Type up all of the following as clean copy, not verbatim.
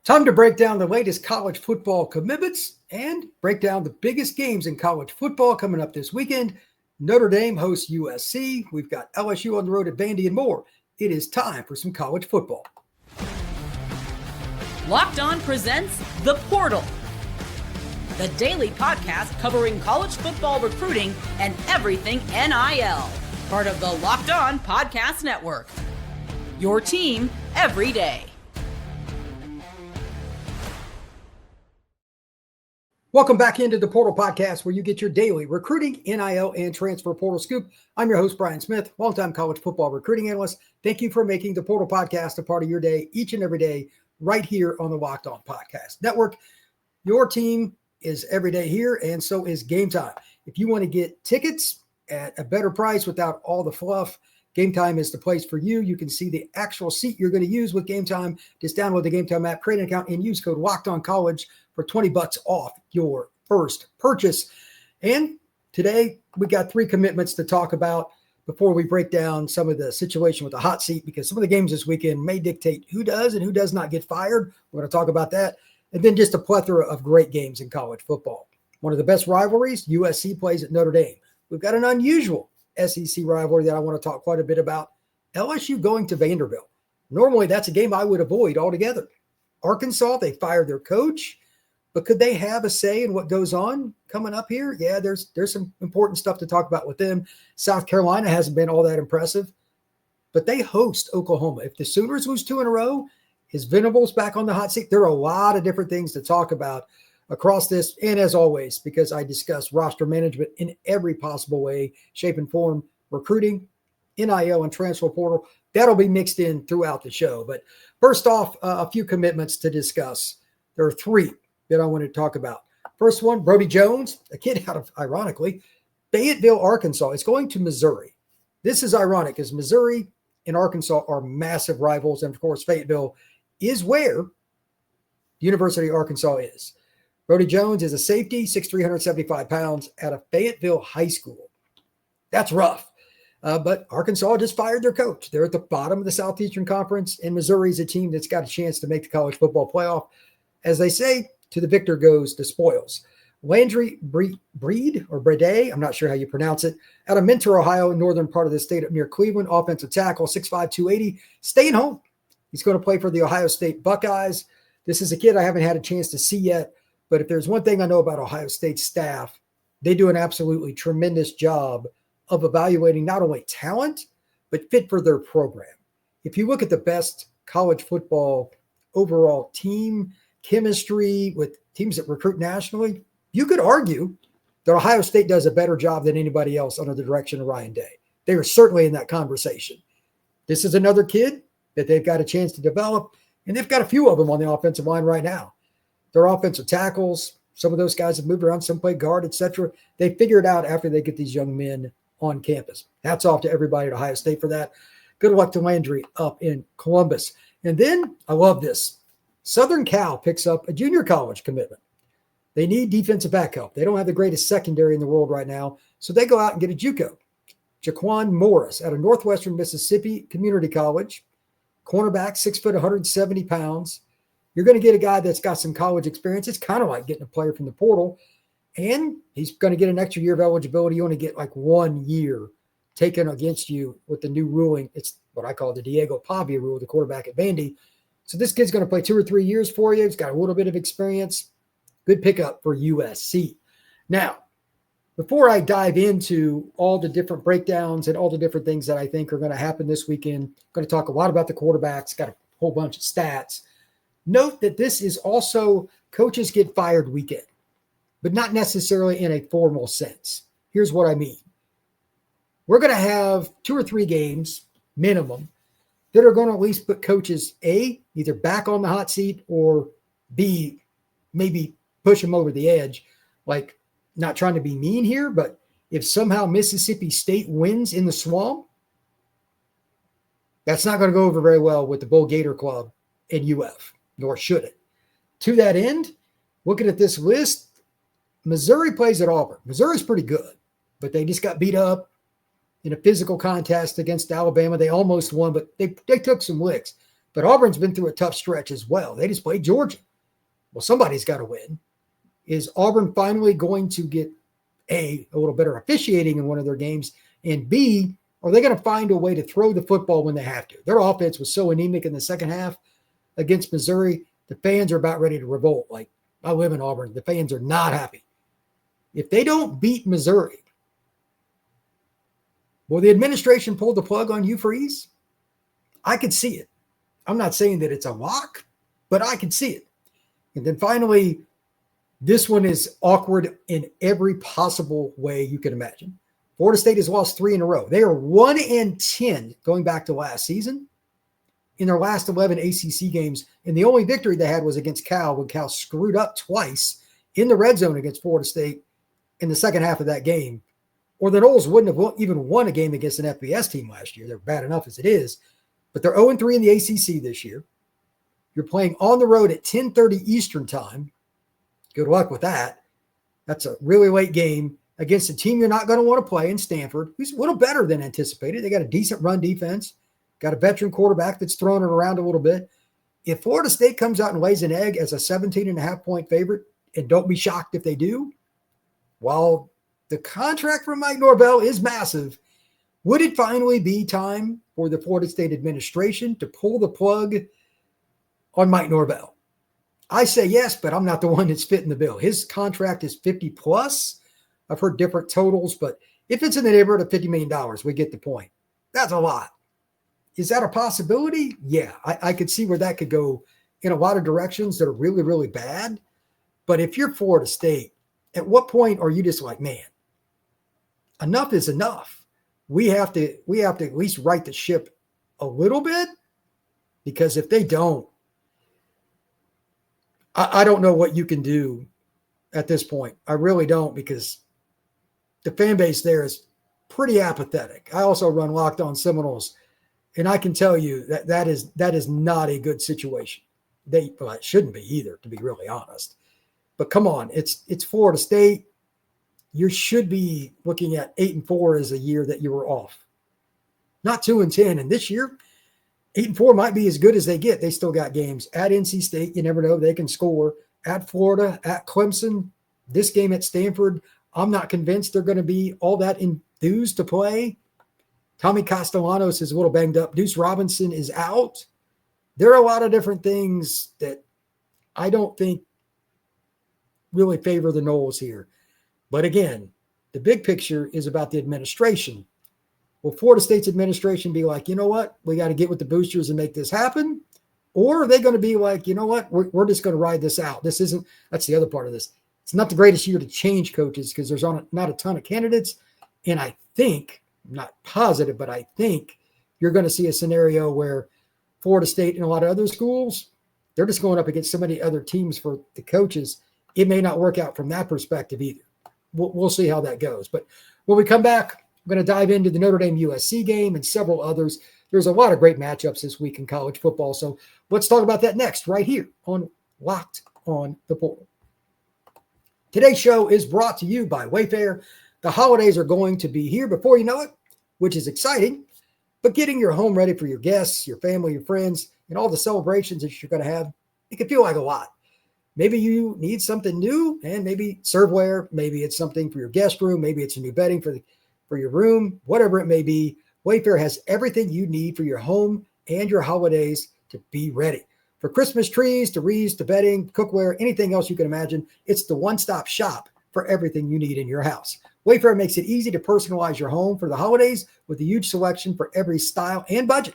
Time to break down the latest college football commitments and break down the biggest games in college football coming up this weekend. Notre Dame hosts USC. We've got LSU on the road at Vandy and more. It is time for some college football. Locked On presents The Portal, the daily podcast covering college football recruiting and everything NIL. Part of the Locked On Podcast Network. Your team every day. Welcome back into the Portal Podcast, where you get your daily recruiting, NIL, and transfer portal scoop. I'm your host, Brian Smith, longtime college football recruiting analyst. Thank you for making the Portal Podcast a part of your day each and every day right here on the Locked On Podcast Network. Your team is every day here, and so is Game Time. If you want to get tickets at a better price without all the fluff, Game Time is the place for you. You can see the actual seat you're going to use with Game Time. Just download the Game Time app, create an account, and use code LOCKEDONCollege for $20 off your first purchase. And today we got three commitments to talk about before we break down some of the situation with the hot seat, because some of the games this weekend may dictate who does and who does not get fired. We're going to talk about that. And then just a plethora of great games in college football. One of the best rivalries, USC plays at Notre Dame. We've got an unusual SEC rivalry that I want to talk quite a bit about. LSU going to Vanderbilt. Normally that's a game I would avoid altogether. Arkansas, they fired their coach. But could they have a say in what goes on coming up here? Yeah, there's some important stuff to talk about with them. South Carolina hasn't been all that impressive, but they host Oklahoma. If the Sooners lose two in a row, is Venables back on the hot seat? There are a lot of different things to talk about across this. And as always, because I discuss roster management in every possible way, shape, and form, recruiting, NIL, and transfer portal, that'll be mixed in throughout the show. But first off, a few commitments to discuss. There are three that I want to talk about. First one, Brody Jones, a kid out of, ironically, Fayetteville, Arkansas, is going to Missouri. This is ironic, as Missouri and Arkansas are massive rivals. And of course, Fayetteville is where the University of Arkansas is. Brody Jones is a safety, 6'3", 175 pounds, out of Fayetteville High School. That's rough. But Arkansas just fired their coach. They're at the bottom of the Southeastern Conference, and Missouri is a team that's got a chance to make the college football playoff. As they say, to the victor goes the spoils. Landry Brede, I'm not sure how you pronounce it, out of Mentor, Ohio, northern part of the state up near Cleveland, offensive tackle, 6'5", 280, staying home. He's going to play for the Ohio State Buckeyes. This is a kid I haven't had a chance to see yet, but if there's one thing I know about Ohio State staff, they do an absolutely tremendous job of evaluating not only talent, but fit for their program. If you look at the best college football overall team chemistry with teams that recruit nationally, you could argue that Ohio State does a better job than anybody else under the direction of Ryan Day. They are certainly in that conversation. This is another kid that they've got a chance to develop, and they've got a few of them on the offensive line right now. Their offensive tackles, some of those guys have moved around, some play guard, etc. They figure it out after they get these young men on campus. Hats off to everybody at Ohio State for that. Good luck to Landry up in Columbus. And then, I love this, Southern Cal picks up a junior college commitment. They need defensive back help. They don't have the greatest secondary in the world right now, so they go out and get a JUCO. Jaquan Morris out of Northwestern Mississippi Community College, cornerback, 6 foot, 170 pounds. You're going to get a guy that's got some college experience. It's kind of like getting a player from the portal, and he's going to get an extra year of eligibility. You only get like 1 year taken against you with the new ruling. It's what I call the Diego Pavia rule, the quarterback at Vandy. So this kid's going to play 2 or 3 years for you. He's got a little bit of experience. Good pickup for USC. Now, before I dive into all the different breakdowns and all the different things that I think are going to happen this weekend, I'm going to talk a lot about the quarterbacks, got a whole bunch of stats. Note that this is also coaches get fired weekend, but not necessarily in a formal sense. Here's what I mean. We're going to have 2 or 3 games minimum that are going to at least put coaches, A, either back on the hot seat, or B, maybe push them over the edge. Like, not trying to be mean here, but if somehow Mississippi State wins in the Swamp, that's not going to go over very well with the Bull Gator Club and UF, nor should it. To that end, looking at this list, Missouri plays at Auburn. Missouri's pretty good, but they just got beat up in a physical contest against Alabama. They almost won, but they took some licks. But Auburn's been through a tough stretch as well. They just played Georgia. Well, somebody's got to win. Is Auburn finally going to get a little better officiating in one of their games? And B, are they going to find a way to throw the football when they have to? Their offense was so anemic in the second half against Missouri. The fans are about ready to revolt. Like, I live in Auburn. The fans are not happy. If they don't beat Missouri, will the administration pull the plug on Hugh Freeze? I could see it. I'm not saying that it's a lock, but I can see it. And then finally, this one is awkward in every possible way you can imagine. Florida State has lost 3 in a row. They are 1-10 going back to last season in their last 11 ACC games. And the only victory they had was against Cal when Cal screwed up twice in the red zone against Florida State in the second half of that game. Or the Noles wouldn't have even won a game against an FBS team last year. They're bad enough as it is. But they're 0-3 in the ACC this year. You're playing on the road at 10:30 Eastern time. Good luck with that. That's a really late game against a team you're not going to want to play in Stanford, who's a little better than anticipated. They got a decent run defense, got a veteran quarterback that's throwing it around a little bit. If Florida State comes out and lays an egg as a 17.5-point favorite, and don't be shocked if they do, while the contract for Mike Norvell is massive, would it finally be time for the Florida State administration to pull the plug on Mike Norvell? I say yes, but I'm not the one that's fitting the bill. His contract is 50 plus. I've heard different totals, but if it's in the neighborhood of $50 million, we get the point. That's a lot. Is that a possibility? Yeah, I could see where that could go in a lot of directions that are really, really bad. But if you're Florida State, at what point are you just like, man, enough is enough? We have to at least right the ship a little bit, because if they don't, I don't know what you can do at this point. I really don't, because the fan base there is pretty apathetic. I also run Locked On Seminoles, and I can tell you that is not a good situation. It shouldn't be either, to be really honest. But come on, it's Florida State. You should be looking at 8-4 as a year that you were off, not 2-10. And this year, 8-4 might be as good as they get. They still got games at NC State. You never know. They can score at Florida, at Clemson. This game at Stanford, I'm not convinced they're going to be all that enthused to play. Tommy Castellanos is a little banged up. Deuce Robinson is out. There are a lot of different things that I don't think really favor the Noles here. But again, the big picture is about the administration. Will Florida State's administration be like, you know what, we got to get with the boosters and make this happen? Or are they going to be like, you know what, we're just going to ride this out? That's the other part of this. It's not the greatest year to change coaches because there's not a ton of candidates. And I think, I'm not positive, but I think you're going to see a scenario where Florida State and a lot of other schools, they're just going up against so many other teams for the coaches. It may not work out from that perspective either. We'll see how that goes. But when we come back, I'm going to dive into the Notre Dame USC game and several others. There's a lot of great matchups this week in college football. So let's talk about that next right here on Locked on the Portal. Today's show is brought to you by Wayfair. The holidays are going to be here before you know it, which is exciting. But getting your home ready for your guests, your family, your friends, and all the celebrations that you're going to have, it can feel like a lot. Maybe you need something new, and maybe serveware. Maybe it's something for your guest room. Maybe it's a new bedding for your room. Whatever it may be, Wayfair has everything you need for your home and your holidays to be ready. For Christmas trees, to wreaths, to bedding, cookware, anything else you can imagine, it's the one-stop shop for everything you need in your house. Wayfair makes it easy to personalize your home for the holidays with a huge selection for every style and budget.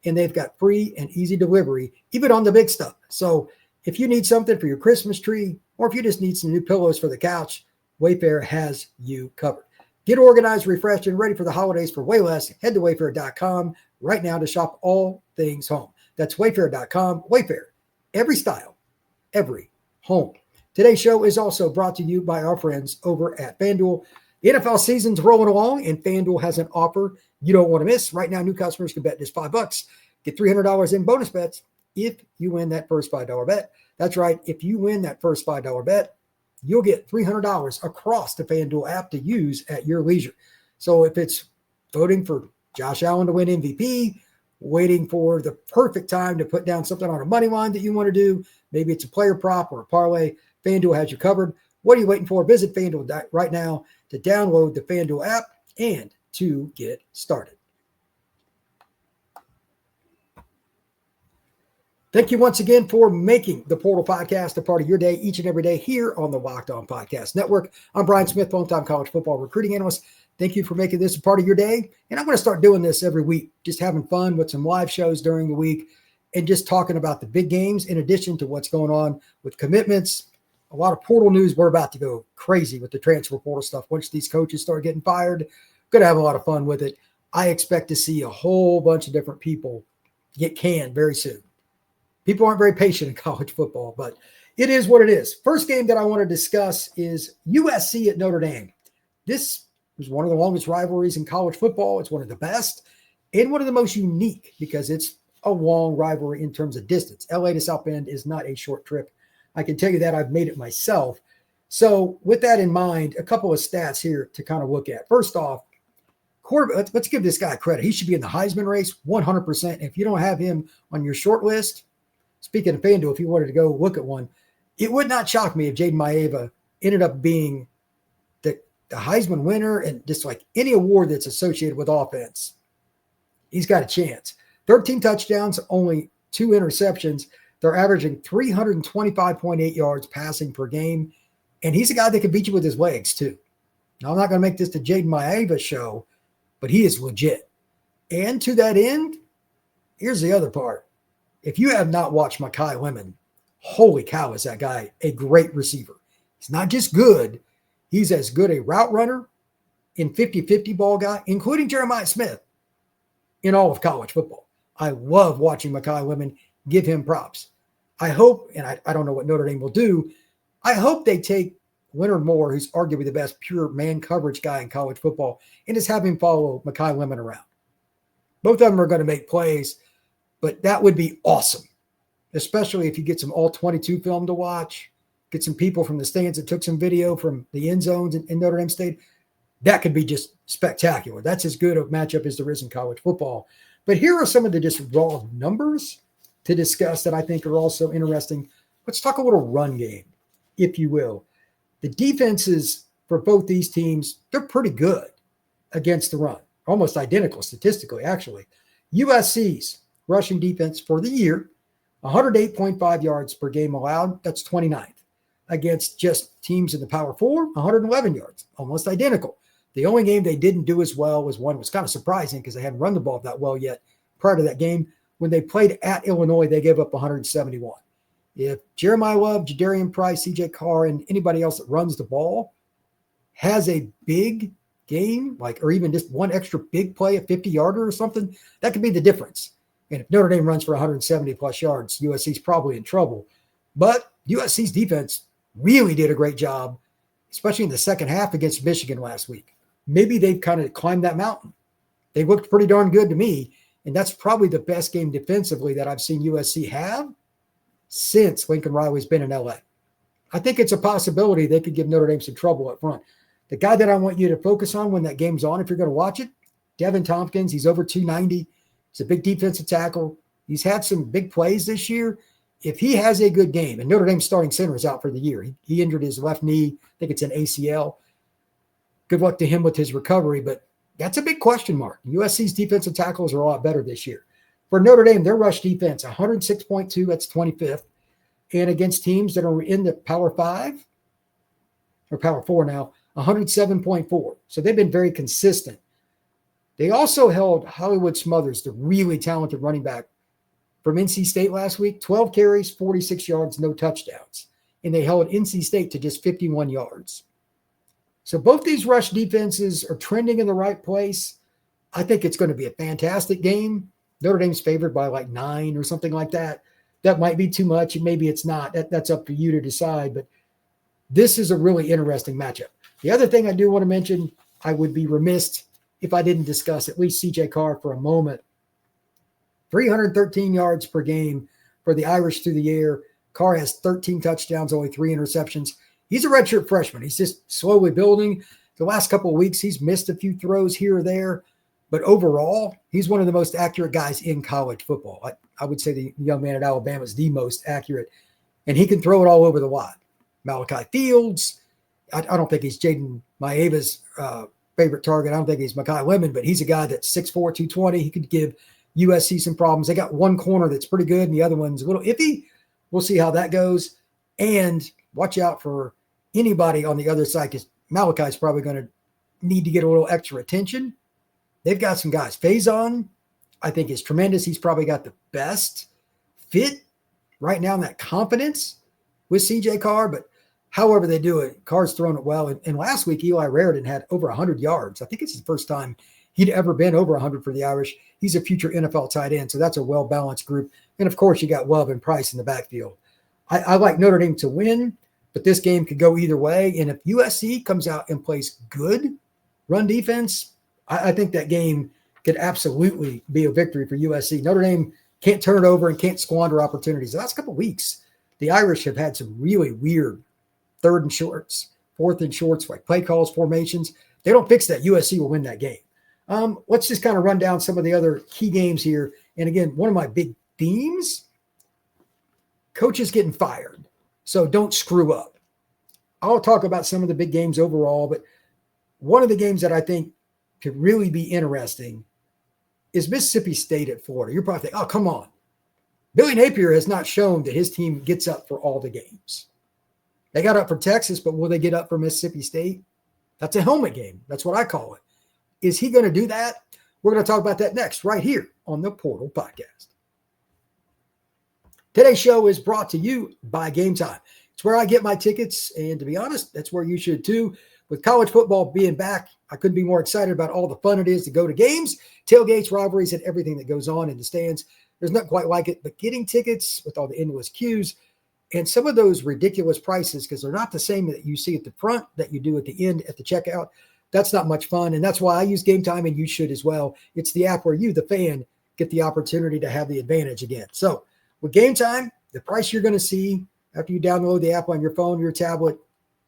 And they've got free and easy delivery, even on the big stuff. So if you need something for your Christmas tree, or if you just need some new pillows for the couch, Wayfair has you covered. Get organized, refreshed, and ready for the holidays for way less. Head to Wayfair.com right now to shop all things home. That's Wayfair.com. Wayfair, every style, every home. Today's show is also brought to you by our friends over at FanDuel. The NFL season's rolling along, and FanDuel has an offer you don't want to miss. Right now, new customers can bet just $5. Get $300 in bonus bets if you win that first $5 bet. That's right. If you win that first $5 bet, you'll get $300 across the FanDuel app to use at your leisure. So if it's voting for Josh Allen to win MVP, waiting for the perfect time to put down something on a money line that you want to do. Maybe it's a player prop or a parlay. FanDuel has you covered. What are you waiting for? Visit FanDuel right now to download the FanDuel app and to get started. Thank you once again for making the Portal Podcast a part of your day each and every day here on the Locked On Podcast Network. I'm Brian Smith, longtime college football recruiting analyst. Thank you for making this a part of your day. And I'm going to start doing this every week, just having fun with some live shows during the week and just talking about the big games in addition to what's going on with commitments. A lot of portal news. We're about to go crazy with the transfer portal stuff. Once these coaches start getting fired, going to have a lot of fun with it. I expect to see a whole bunch of different people get canned very soon. People aren't very patient in college football, but it is what it is. First game that I want to discuss is USC at Notre Dame. This is one of the longest rivalries in college football. It's one of the best and one of the most unique because it's a long rivalry in terms of distance. LA to South Bend is not a short trip. I can tell you that. I've made it myself. So with that in mind, a couple of stats here to kind of look at. First off, let's give this guy credit. He should be in the Heisman race 100%. If you don't have him on your short list, speaking of FanDuel, if you wanted to go look at one, it would not shock me if Jayden Maiava ended up being the Heisman winner and just like any award that's associated with offense. He's got a chance. 13 touchdowns, only 2 interceptions. They're averaging 325.8 yards passing per game. And he's a guy that can beat you with his legs too. Now, I'm not going to make this the Jayden Maiava show, but he is legit. And to that end, here's the other part. If you have not watched Mekhi Lemon, holy cow, is that guy a great receiver. He's not just good. He's as good a route runner in 50-50 ball guy, including Jeremiah Smith, in all of college football. I love watching Mekhi Lemon. Give him props. I hope, and I don't know what Notre Dame will do, I hope they take Leonard Moore, who's arguably the best pure man coverage guy in college football, and just have him follow Mekhi Lemon around. Both of them are going to make plays, but that would be awesome, especially if you get some all-22 film to watch, get some people from the stands that took some video from the end zones in Notre Dame State. That could be just spectacular. That's as good a matchup as there is in college football. But here are some of the just raw numbers to discuss that I think are also interesting. Let's talk a little run game, if you will. The defenses for both these teams, they're pretty good against the run, almost identical statistically, actually. USC's rushing defense for the year, 108.5 yards per game allowed. That's 29th. Against just teams in the Power 4, 111 yards, almost identical. The only game they didn't do as well was one was kind of surprising because they hadn't run the ball that well yet prior to that game. When they played at Illinois, they gave up 171. If Jeremiah Love, Jadarian Price, CJ Carr, and anybody else that runs the ball has a big game, or even just one extra big play, a 50-yarder or something, that could be the difference. And if Notre Dame runs for 170-plus yards, USC's probably in trouble. But USC's defense really did a great job, especially in the second half against Michigan last week. Maybe they've kind of climbed that mountain. They looked pretty darn good to me, and that's probably the best game defensively that I've seen USC have since Lincoln Riley's been in LA. I think it's a possibility they could give Notre Dame some trouble up front. The guy that I want you to focus on when that game's on, if you're going to watch it, Devin Tompkins. He's over 290. He's a big defensive tackle. He's had some big plays this year. If he has a good game, and Notre Dame's starting center is out for the year. He injured his left knee. I think it's an ACL. Good luck to him with his recovery, but that's a big question mark. USC's defensive tackles are a lot better this year. For Notre Dame, their rush defense, 106.2, that's 25th. And against teams that are in the Power 5, or Power 4 now, 107.4. So they've been very consistent. They also held Hollywood Smothers, the really talented running back from NC State last week, 12 carries, 46 yards, no touchdowns. And they held NC State to just 51 yards. So both these rush defenses are trending in the right place. I think it's going to be a fantastic game. Notre Dame's favored by like 9 or something like that. That might be too much, and maybe it's not. That's up to you to decide. But this is a really interesting matchup. The other thing I do want to mention, I would be remiss if I didn't discuss at least CJ Carr for a moment. 313 yards per game for the Irish through the air. Carr has 13 touchdowns, only 3 interceptions. He's a redshirt freshman. He's just slowly building. The last couple of weeks, he's missed a few throws here or there. But overall, he's one of the most accurate guys in college football. I would say the young man at Alabama is the most accurate, and he can throw it all over the wide. Malachi Fields, I don't think he's Jayden Maiava's favorite target. I don't think he's Mekhi Lemon, but he's a guy that's 6'4", 220. He could give USC some problems. They got one corner that's pretty good, and the other one's a little iffy. We'll see how that goes. And watch out for anybody on the other side, because Malachi's probably going to need to get a little extra attention. They've got some guys. Faison, I think, is tremendous. He's probably got the best fit right now in that confidence with CJ Carr, but however they do it, Carr's thrown it well. And last week, Eli Raridan had over 100 yards. I think it's the first time he'd ever been over 100 for the Irish. He's a future NFL tight end, so that's a well-balanced group. And, of course, you got Love and Price in the backfield. I like Notre Dame to win, but this game could go either way. And if USC comes out and plays good run defense, I think that game could absolutely be a victory for USC. Notre Dame can't turn it over and can't squander opportunities. The last couple of weeks, the Irish have had some really weird third and shorts, fourth and shorts, like play calls, formations. They don't fix that, USC will win that game. Let's just kind of run down some of the other key games here. And again, one of my big themes, coaches getting fired. So don't screw up. I'll talk about some of the big games overall, but one of the games that I think could really be interesting is Mississippi State at Florida. You're probably thinking, oh, come on. Billy Napier has not shown that his team gets up for all the games. They got up for Texas, but will they get up for Mississippi State? That's a helmet game. That's what I call it. Is he going to do that? We're going to talk about that next, right here on the Portal Podcast. Today's show is brought to you by Game Time. It's where I get my tickets, and to be honest, that's where you should too. With college football being back, I couldn't be more excited about all the fun it is to go to games, tailgates, rivalries, and everything that goes on in the stands. There's nothing quite like it, but getting tickets with all the endless queues and some of those ridiculous prices, because they're not the same that you see at the front that you do at the end at the checkout, that's not much fun. And that's why I use Game Time, and you should as well. It's the app where you, the fan, get the opportunity to have the advantage again. So with Game Time, the price you're going to see after you download the app on your phone, your tablet,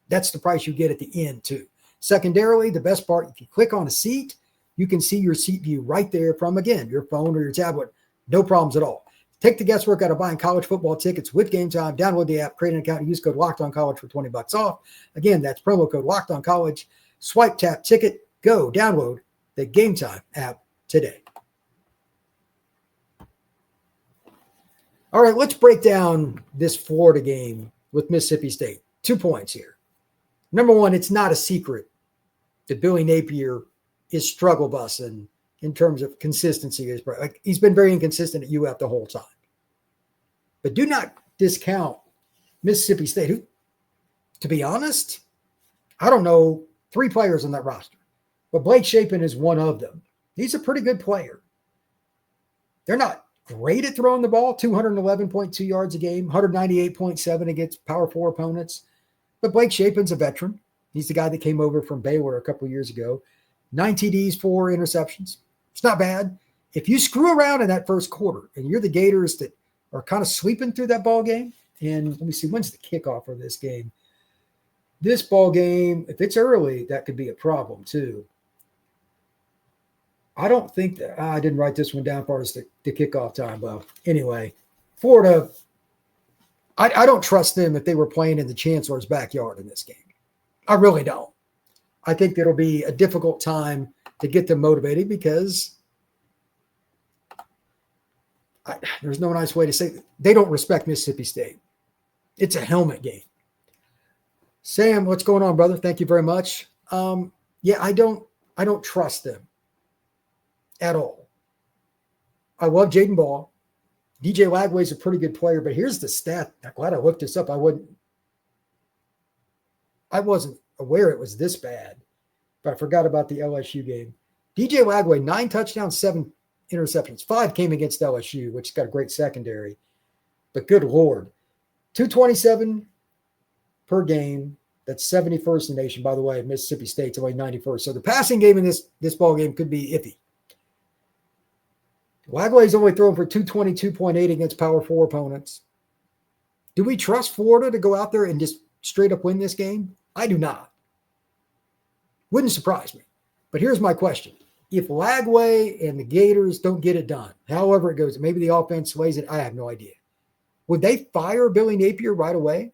that's the price you get at the end too. Secondarily, the best part, if you click on a seat, you can see your seat view right there from, again, your phone or your tablet. No problems at all. Take the guesswork out of buying college football tickets with Game Time. Download the app, create an account, and use code LOCKEDONCollege for $20 off. Again, that's promo code LOCKEDONCollege. Swipe, tap, ticket, go. Download the Game Time app today. All right, let's break down this Florida game with Mississippi State. 2 points here. Number one, it's not a secret that Billy Napier is struggle busing in terms of consistency. He's been very inconsistent at UF the whole time. But do not discount Mississippi State, who, to be honest, I don't know 3 players on that roster, but Blake Shapen is one of them. He's a pretty good player. They're not great at throwing the ball, 211.2 yards a game, 198.7 against Power 4 opponents. But Blake Shapen's a veteran. He's the guy that came over from Baylor a couple of years ago. 9 TDs, 4 interceptions. It's not bad. If you screw around in that first quarter and you're the Gators that are kind of sleeping through that ball game, and let me see, when's the kickoff for this game? This ball game, if it's early, that could be a problem too. I don't think that I didn't write this one down as far as the kickoff time. Well, anyway, Florida, I don't trust them if they were playing in the Chancellor's backyard in this game. I really don't. I think it'll be a difficult time to get them motivated because there's no nice way to say it. They don't respect Mississippi State. It's a helmet game. Sam, what's going on, brother? Thank you very much. Yeah, I don't trust them at all. I love Jayden Ball. DJ Lagway's a pretty good player, but here's the stat. I'm glad I looked this up. I wasn't aware it was this bad, but I forgot about the LSU game. DJ Lagway, 9 touchdowns, 7 interceptions. 5 came against LSU, which has got a great secondary. But good Lord, 227 per game. That's 71st in the nation, by the way. Mississippi State's only 91st. So the passing game in this ball game could be iffy. Lagway's only throwing for 222.8 against Power 4 opponents. Do we trust Florida to go out there and just straight up win this game? I do not. Wouldn't surprise me. But here's my question. if Lagway and the Gators don't get it done, however it goes, maybe the offense sways it, I have no idea. Would they fire Billy Napier right away?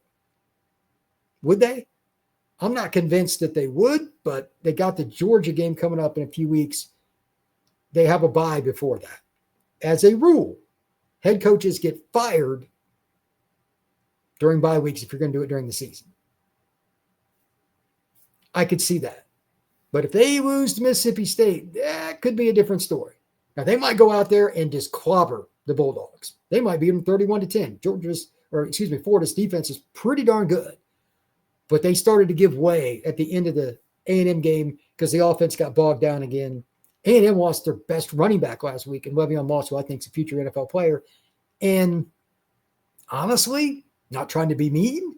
Would they? I'm not convinced that they would, but they got the Georgia game coming up in a few weeks. They have a bye before that. As a rule, head coaches get fired during bye weeks if you're going to do it during the season. I could see that. But if they lose to Mississippi State, that could be a different story. Now, they might go out there and just clobber the Bulldogs. They might beat them 31-10. Florida's defense is pretty darn good. But they started to give way at the end of the A&M game because the offense got bogged down again. A&M lost their best running back last week, and Le'Veon Moss, who I think is a future NFL player. And honestly, not trying to be mean,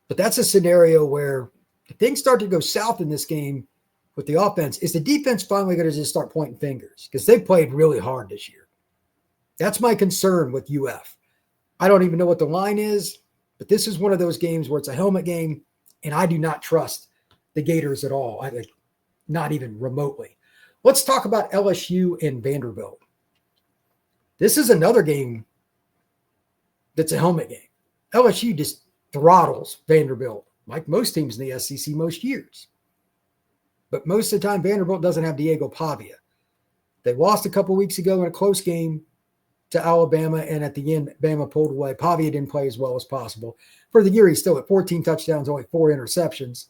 but that's a scenario where if things start to go south in this game with the offense, is the defense finally going to just start pointing fingers? Because they played really hard this year. That's my concern with UF. I don't even know what the line is, but this is one of those games where it's a helmet game, and I do not trust the Gators at all. Not even remotely. Let's talk about LSU and Vanderbilt. This is another game that's a helmet game. LSU just throttles Vanderbilt, like most teams in the SEC most years. But most of the time, Vanderbilt doesn't have Diego Pavia. They lost a couple weeks ago in a close game to Alabama, and at the end, Bama pulled away. Pavia didn't play as well as possible. For the year, he's still at 14 touchdowns, only 4 interceptions.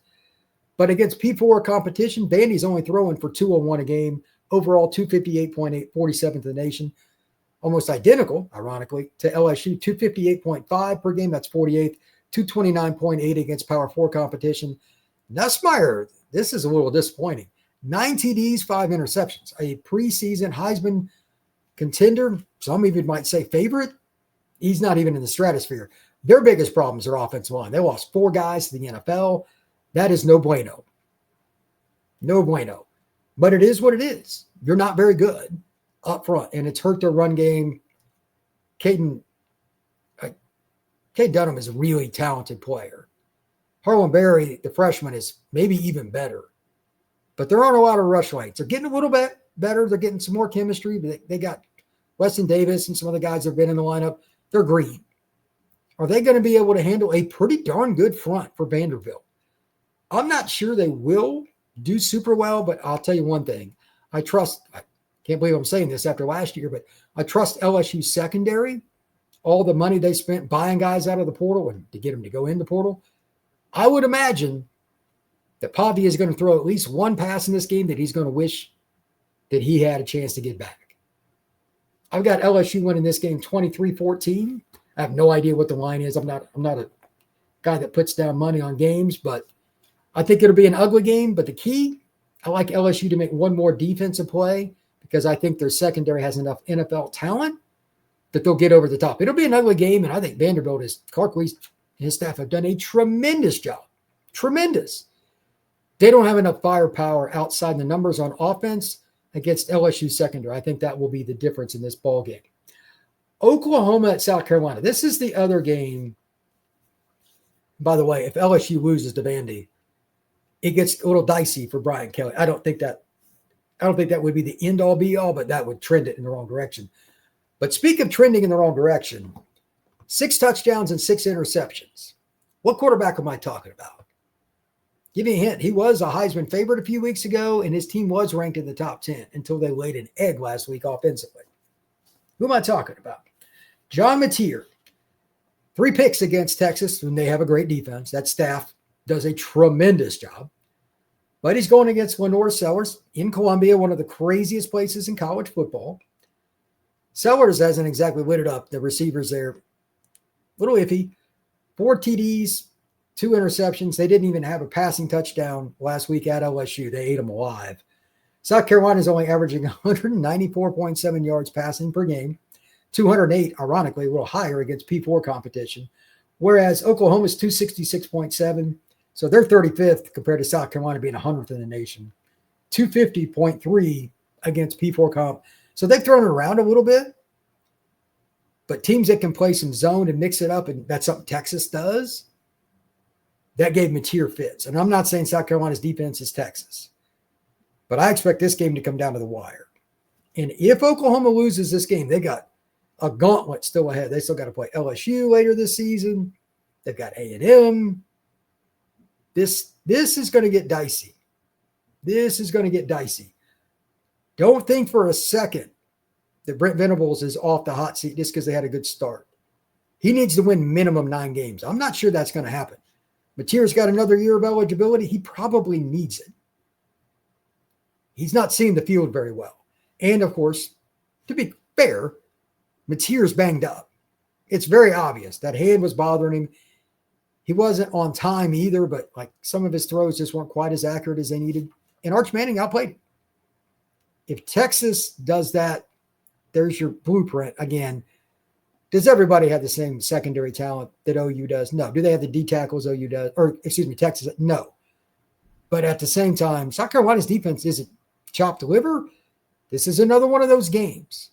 But against P4 competition, Vandy's only throwing for 201 a game. Overall, 258.8, 47th in the nation. Almost identical, ironically, to LSU, 258.5 per game. That's 48th. 229.8 against Power 4 competition. Nussmeier, this is a little disappointing. 9 TDs, 5 interceptions. A preseason Heisman contender, some even might say favorite. He's not even in the stratosphere. Their biggest problems are offensive line. They lost 4 guys to the NFL. That is no bueno. No bueno. But it is what it is. You're not very good up front, and it's hurt their run game. Cade Dunham is a really talented player. Harlan Berry, the freshman, is maybe even better. But there aren't a lot of rush lanes. They're getting a little bit better. They're getting some more chemistry. But they got Weston Davis and some of the guys that have been in the lineup. They're green. Are they going to be able to handle a pretty darn good front for Vanderbilt? I'm not sure they will do super well, but I'll tell you one thing. I can't believe I'm saying this after last year, but I trust LSU secondary. All the money they spent buying guys out of the portal and to get them to go in the portal. I would imagine that Pavia is going to throw at least one pass in this game that he's going to wish that he had a chance to get back. I've got LSU winning this game 23-14. I have no idea what the line is. I'm not a guy that puts down money on games, but I think it'll be an ugly game. But the key, I like LSU to make one more defensive play because I think their secondary has enough NFL talent that they'll get over the top. It'll be an ugly game, and I think Vanderbilt Clark Lees and his staff have done a tremendous job. Tremendous. They don't have enough firepower outside the numbers on offense against LSU secondary. I think that will be the difference in this ball game. Oklahoma at South Carolina. This is the other game. By the way, if LSU loses to Vandy, it gets a little dicey for Brian Kelly. I don't think that would be the end all be all, but that would trend it in the wrong direction. But speak of trending in the wrong direction, 6 touchdowns and 6 interceptions. What quarterback am I talking about? Give me a hint. He was a Heisman favorite a few weeks ago, and his team was ranked in the top 10 until they laid an egg last week offensively. Who am I talking about? John Mateer. 3 picks against Texas when they have a great defense. That staff does a tremendous job. But he's going against Lenore Sellers in Columbia, one of the craziest places in college football. Sellers hasn't exactly lit it up. The receivers there, a little iffy. 4 TDs, 2 interceptions. They didn't even have a passing touchdown last week at LSU. They ate them alive. South Carolina is only averaging 194.7 yards passing per game. 208, ironically, a little higher against P4 competition. Whereas Oklahoma's 266.7. So they're 35th compared to South Carolina being 100th in the nation. 250.3 against P4 comp. So they've thrown it around a little bit, but teams that can play some zone and mix it up, and that's something Texas does, that gave Mateer fits. And I'm not saying South Carolina's defense is Texas, But I expect this game to come down to the wire. And if Oklahoma loses this game, they got a gauntlet still ahead. They still got to play LSU later this season. They've got A&M. This is going to get dicey. This is going to get dicey. Don't think for a second that Brent Venables is off the hot seat just because they had a good start. He needs to win minimum 9 games. I'm not sure that's going to happen. Matier's got another year of eligibility. He probably needs it. He's not seeing the field very well. And, of course, to be fair, Matier's banged up. It's very obvious. That hand was bothering him. He wasn't on time either, but like some of his throws just weren't quite as accurate as they needed. And Arch Manning outplayed him. If Texas does that, there's your blueprint again. Does everybody have the same secondary talent that OU does? No. Do they have the D tackles OU does? Or, excuse me, Texas? No. But at the same time, South Carolina's defense isn't chopped liver. This is another one of those games.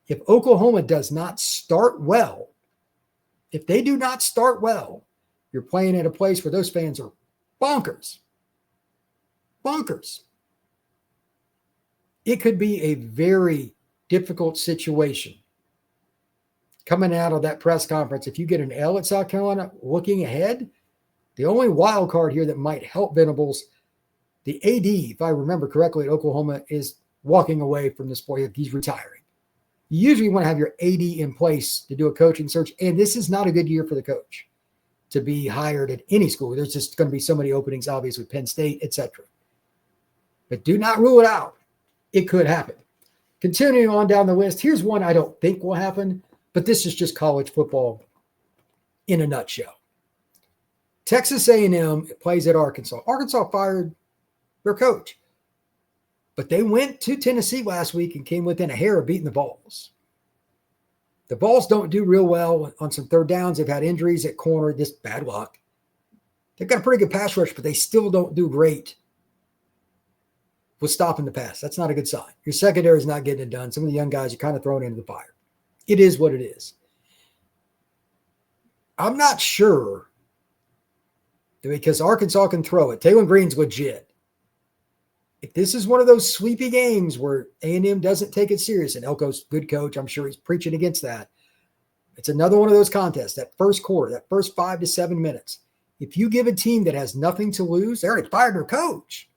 If Oklahoma does not start well, if they do not start well, you're playing at a place where those fans are bonkers. Bonkers. It could be a very difficult situation coming out of that press conference. If you get an L at South Carolina looking ahead, the only wild card here that might help Venables, the AD, if I remember correctly, at Oklahoma is walking away from the sport. He's retiring. You usually want to have your AD in place to do a coaching search, and this is not a good year for the coach to be hired at any school. There's just going to be so many openings, obviously, Penn State, etc. But do not rule it out. It could happen. Continuing on down the list, here's one I don't think will happen, but this is just college football in a nutshell. Texas A&M plays at Arkansas. Arkansas fired their coach, but they went to Tennessee last week and came within a hair of beating the Vols. The Vols don't do real well on some third downs. They've had injuries at corner, just bad luck. They've got a pretty good pass rush, but they still don't do great with stopping the pass. That's not a good sign. Your secondary is not getting it done. Some of the young guys are kind of thrown into the fire. It is what it is. I'm not sure because Arkansas can throw it. Taylor Green's legit. If this is one of those sleepy games where A&M doesn't take it serious, and Elko's good coach, I'm sure he's preaching against that. It's another one of those contests, that first quarter, that first 5 to 7 minutes. If you give a team that has nothing to lose, they already fired their coach.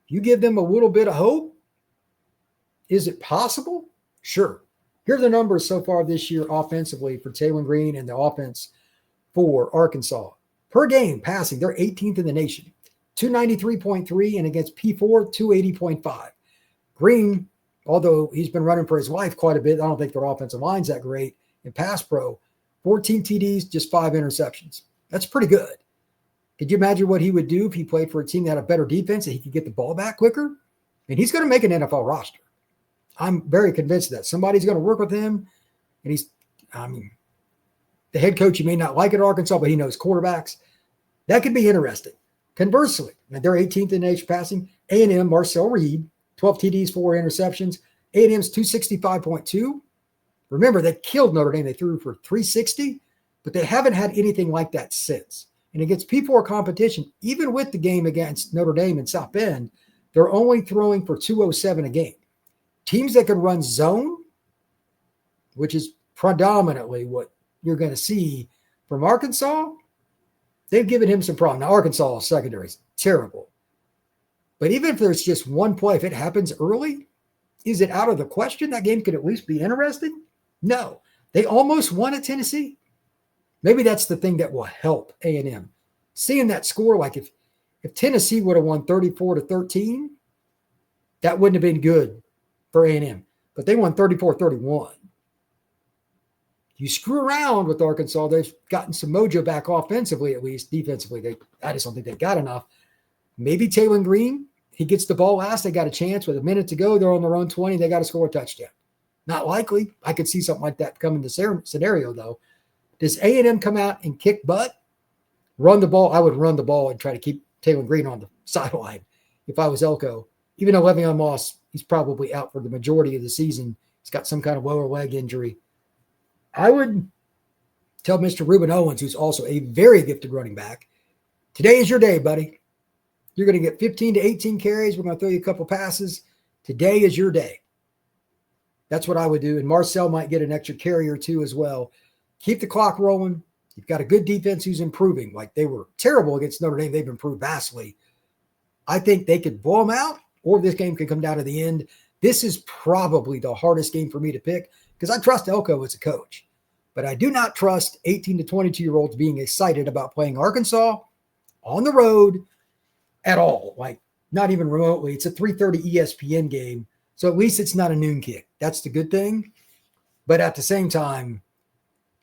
You give them a little bit of hope. Is it possible? Sure. Here are the numbers so far this year offensively for Taylor Green and the offense for Arkansas. Per game passing, they're 18th in the nation. 293.3, and against P4, 280.5. Green, although he's been running for his life quite a bit, I don't think their offensive line's that great. In pass pro, 14 TDs, just 5 interceptions. That's pretty good. Could you imagine what he would do if he played for a team that had a better defense and he could get the ball back quicker? And he's going to make an NFL roster. I'm very convinced of that. Somebody's going to work with him. And the head coach, you may not like at Arkansas, but he knows quarterbacks. That could be interesting. Conversely, they're 18th in nation passing. A&M, Marcel Reed, 12 TDs, 4 interceptions. A&M's 265.2. Remember, they killed Notre Dame. They threw for 360, but they haven't had anything like that since. And against P4 competition, even with the game against Notre Dame and South Bend, they're only throwing for 207 a game. Teams that can run zone, which is predominantly what you're going to see from Arkansas, they've given him some problem. Now, Arkansas secondary is terrible. But even if there's just one play, if it happens early, is it out of the question? That game could at least be interesting? No. They almost won at Tennessee. Maybe that's the thing that will help A&M. Seeing that score, like if Tennessee would have won 34-13, that wouldn't have been good for A&M. But they won 34-31. You screw around with Arkansas, they've gotten some mojo back offensively, at least. Defensively, I just don't think they got enough. Maybe Taylor Green, he gets the ball last. They got a chance with a minute to go. They're on their own 20. They got to score a touchdown. Not likely. I could see something like that come in the scenario, though. Does A&M come out and kick butt? Run the ball? I would run the ball and try to keep Taylor Green on the sideline if I was Elko. Even though Le'Veon Moss, he's probably out for the majority of the season. He's got some kind of lower leg injury. I would tell Mr. Ruben Owens, who's also a very gifted running back, today is your day, buddy. You're going to get 15 to 18 carries. We're going to throw you a couple passes. Today is your day. That's what I would do. And Marcel might get an extra carry or two as well. Keep the clock rolling. You've got a good defense who's improving. Like they were terrible against Notre Dame. They've improved vastly. I think they could blow them out, or this game could come down to the end. This is probably the hardest game for me to pick because I trust Elko as a coach. But I do not trust 18 to 22-year-olds being excited about playing Arkansas on the road at all. Like, not even remotely. It's a 3:30 ESPN game, so at least it's not a noon kick. That's the good thing. But at the same time,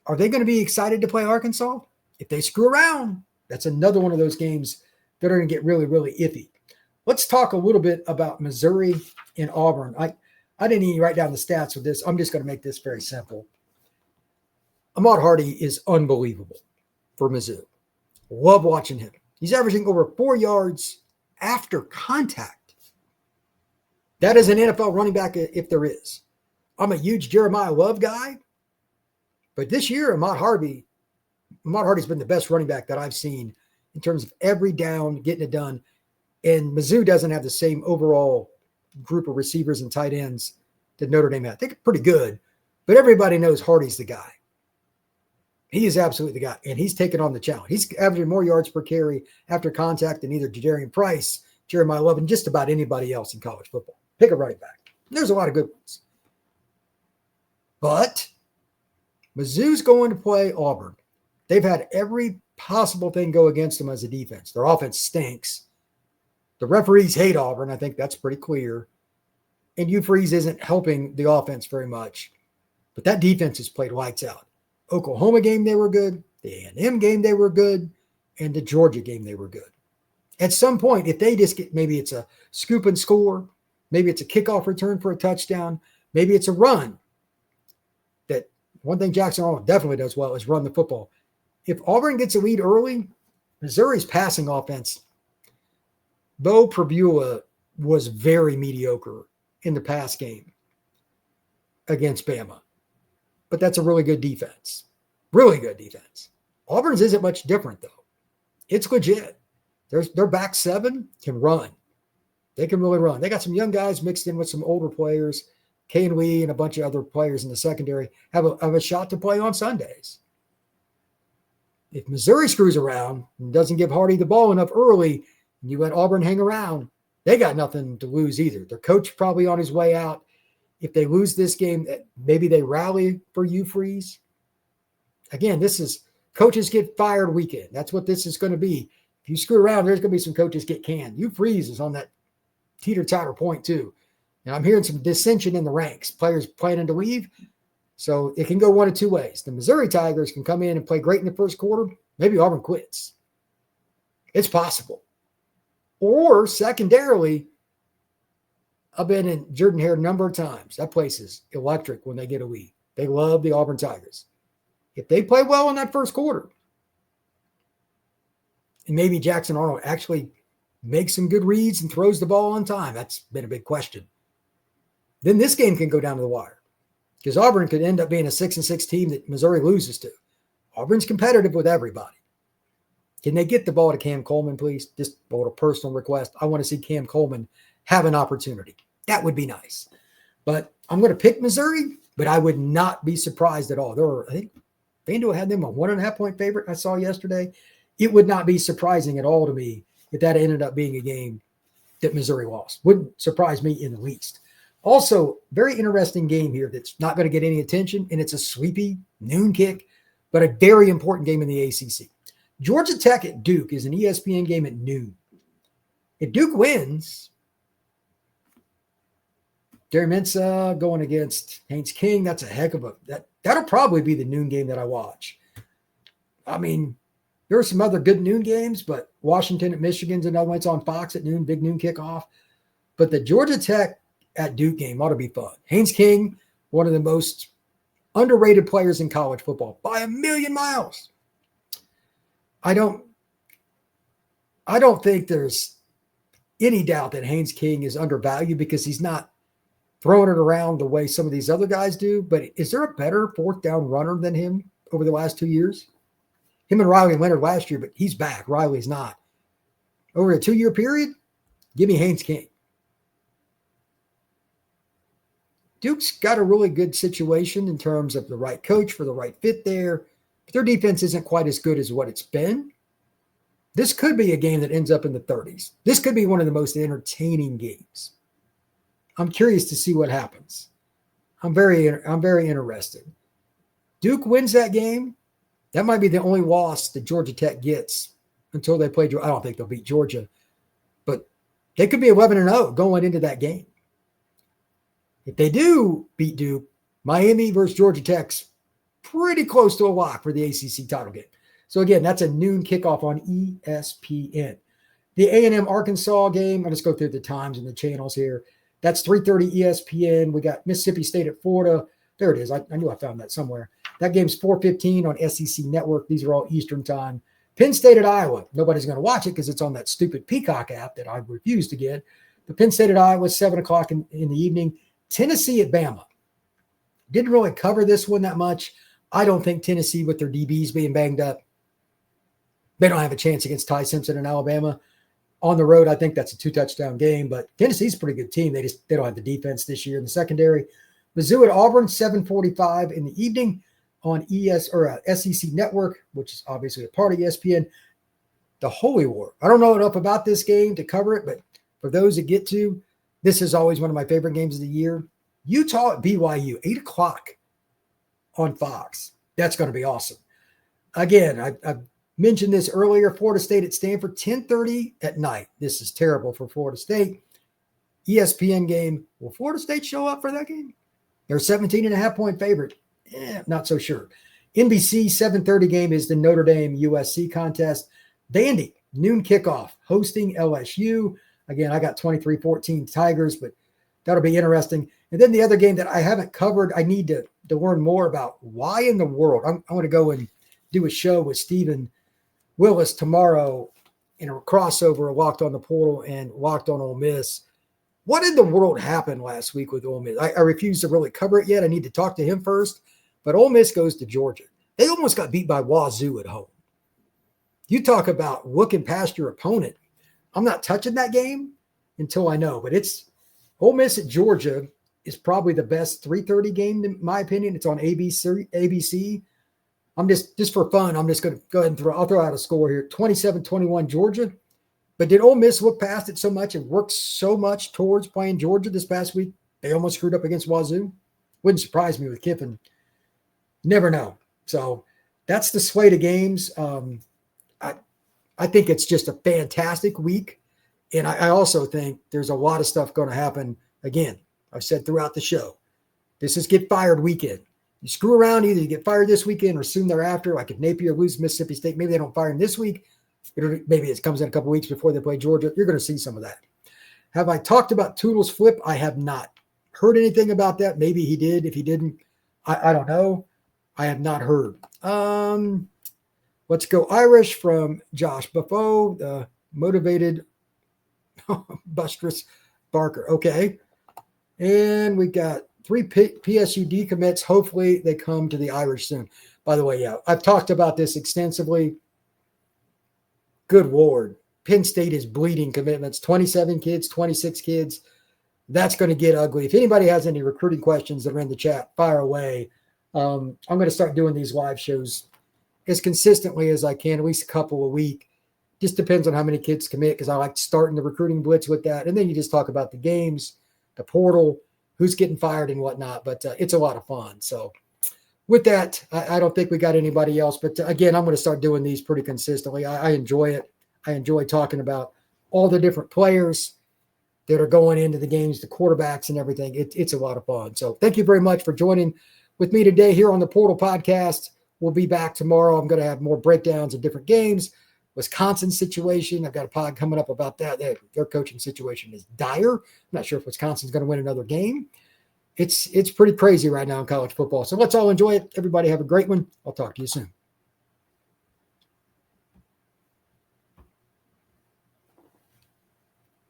are they going to be excited to play Arkansas? If they screw around, that's another one of those games that are going to get really, really iffy. Let's talk a little bit about Missouri and Auburn. I didn't even write down the stats with this. I'm just going to make this very simple. Ahmad Hardy is unbelievable for Mizzou. Love watching him. He's averaging over 4 yards after contact. That is an NFL running back if there is. I'm a huge Jeremiah Love guy, but this year Ahmad Hardy's been the best running back that I've seen in terms of every down, getting it done. And Mizzou doesn't have the same overall group of receivers and tight ends that Notre Dame had. I think it's pretty good, but everybody knows Hardy's the guy. He is absolutely the guy, and he's taken on the challenge. He's averaging more yards per carry after contact than either Jadarian Price, Jeremiah Love, and just about anybody else in college football. Pick a running back. There's a lot of good ones. But Mizzou's going to play Auburn. They've had every possible thing go against them as a defense. Their offense stinks. The referees hate Auburn. I think that's pretty clear. And Hugh Freeze isn't helping the offense very much. But that defense has played lights out. Oklahoma game, they were good. The A&M game, they were good. And the Georgia game, they were good. At some point, if they just get, maybe it's a scoop and score, maybe it's a kickoff return for a touchdown, maybe it's a run. That one thing Jackson Arnold definitely does well is run the football. If Auburn gets a lead early, Missouri's passing offense, Bo Prabula was very mediocre in the pass game against Bama. But that's a really good defense. Really good defense. Auburn's isn't much different, though. It's legit. Their back seven can run. They can really run. They got some young guys mixed in with some older players. Kane Lee and a bunch of other players in the secondary have a shot to play on Sundays. If Missouri screws around and doesn't give Hardy the ball enough early, and you let Auburn hang around, they got nothing to lose either. Their coach probably on his way out. If they lose this game, maybe they rally for Hugh Freeze. Again, this is coaches get fired weekend. That's what this is going to be. If you screw around, there's going to be some coaches get canned. Hugh Freeze is on that teeter-totter point too. And I'm hearing some dissension in the ranks. Players planning to leave. So it can go one of two ways. The Missouri Tigers can come in and play great in the first quarter. Maybe Auburn quits. It's possible. Or secondarily, I've been in Jordan-Hare a number of times. That place is electric when they get a lead. They love the Auburn Tigers. If they play well in that first quarter, and maybe Jackson Arnold actually makes some good reads and throws the ball on time, that's been a big question, then this game can go down to the wire. Because Auburn could end up being a 6-6 team that Missouri loses to. Auburn's competitive with everybody. Can they get the ball to Cam Coleman, please? Just a personal request. I want to see Cam Coleman have an opportunity. That would be nice. But I'm going to pick Missouri, but I would not be surprised at all. I think FanDuel had them a 1.5-point favorite I saw yesterday. It would not be surprising at all to me if that ended up being a game that Missouri lost. Wouldn't surprise me in the least. Also, very interesting game here that's not going to get any attention, and it's a sleepy noon kick, but a very important game in the ACC. Georgia Tech at Duke is an ESPN game at noon. If Duke wins, Jerry Mensah going against Haynes King, that's a heck of a – that'll probably be the noon game that I watch. I mean, there are some other good noon games, but Washington at Michigan's another one. It's on Fox at noon, big noon kickoff. But the Georgia Tech at Duke game ought to be fun. Haynes King, one of the most underrated players in college football by a million miles. I don't think there's any doubt that Haynes King is undervalued because he's not throwing it around the way some of these other guys do. But is there a better fourth down runner than him over the last 2 years? Him and Riley Leonard last year, but he's back. Riley's not. over a 2-year period, give me Haynes King. Duke's got a really good situation in terms of the right coach for the right fit there. But their defense isn't quite as good as what it's been. This could be a game that ends up in the 30s. This could be one of the most entertaining games. I'm curious to see what happens. I'm very interested. Duke wins that game. That might be the only loss that Georgia Tech gets until they play. I don't think they'll beat Georgia, but they could be 11-0 going into that game. If they do beat Duke, Miami versus Georgia Tech's pretty close to a lock for the ACC title game. So again, that's a noon kickoff on ESPN. The A&M Arkansas game, I'll just go through the times and the channels here. That's 3:30 ESPN. We got Mississippi State at Florida. There it is. I knew I found that somewhere. That game's 4:15 on SEC Network. These are all Eastern time. Penn State at Iowa. Nobody's going to watch it because it's on that stupid Peacock app that I refuse to get. But Penn State at Iowa, 7 o'clock in the evening. Tennessee at Bama. Didn't really cover this one that much. I don't think Tennessee, with their DBs being banged up, they don't have a chance against Ty Simpson in Alabama. On the road, I think that's a 2-touchdown game, but Tennessee's a pretty good team. They don't have the defense this year in the secondary. Mizzou at Auburn, 7:45 in the evening on SEC Network, which is obviously a part of ESPN. The Holy War. I don't know enough about this game to cover it, but for those that get to, this is always one of my favorite games of the year. Utah at BYU, 8 o'clock on Fox. That's going to be awesome. Again, I mentioned this earlier. Florida State at Stanford, 10:30 at night. This is terrible for Florida State. ESPN game. Will Florida State show up for that game? They're 17.5-point favorite. Not so sure. NBC 7:30 game is the Notre Dame USC contest. Vandy, noon kickoff, hosting LSU. Again, I got 23-14 Tigers, but that'll be interesting. And then the other game that I haven't covered, I need to learn more about. Why in the world? I want to go and do a show with Stephen Willis tomorrow in a crossover of Locked on the Portal and Locked on Ole Miss. What in the world happened last week with Ole Miss? I refuse to really cover it yet. I need to talk to him first. But Ole Miss goes to Georgia. They almost got beat by Wazoo at home. You talk about looking past your opponent. I'm not touching that game until I know. But it's Ole Miss at Georgia is probably the best 3:30 game, in my opinion. It's on ABC. I'm just for fun, I'm just going to go ahead and throw out a score here. 27-21 Georgia. But did Ole Miss look past it so much and work so much towards playing Georgia this past week? They almost screwed up against Wazoo. Wouldn't surprise me with Kiffin. Never know. So that's the slate of games. I think it's just a fantastic week. And I also think there's a lot of stuff going to happen. Again, I've said throughout the show, this is get fired weekend. You screw around, either you get fired this weekend or soon thereafter. Like if Napier loses Mississippi State, maybe they don't fire him this week. Maybe it comes in a couple weeks before they play Georgia. You're going to see some of that. Have I talked about Toodles' flip? I have not heard anything about that. Maybe he did. If he didn't, I don't know. I have not heard. Let's go Irish from Josh Buffo, motivated Bustress Barker. Okay. And we got 3 PSU decommits. Hopefully they come to the Irish soon. By the way, yeah, I've talked about this extensively. Good Lord. Penn State is bleeding commitments. 27 kids, 26 kids. That's going to get ugly. If anybody has any recruiting questions that are in the chat, fire away. I'm going to start doing these live shows as consistently as I can, at least a couple a week. Just depends on how many kids commit, because I like starting the recruiting blitz with that. And then you just talk about the games, the portal, who's getting fired and whatnot. But it's a lot of fun. So with that, I don't think we got anybody else. But again, I'm going to start doing these pretty consistently. I enjoy it. I enjoy talking about all the different players that are going into the games, the quarterbacks and everything. It's a lot of fun. So thank you very much for joining with me today here on the Portal Podcast. We'll be back tomorrow. I'm going to have more breakdowns of different games. Wisconsin situation. I've got a pod coming up about that. Their coaching situation is dire. I'm not sure if Wisconsin's going to win another game. It's pretty crazy right now in college football. So let's all enjoy it. Everybody have a great one. I'll talk to you soon.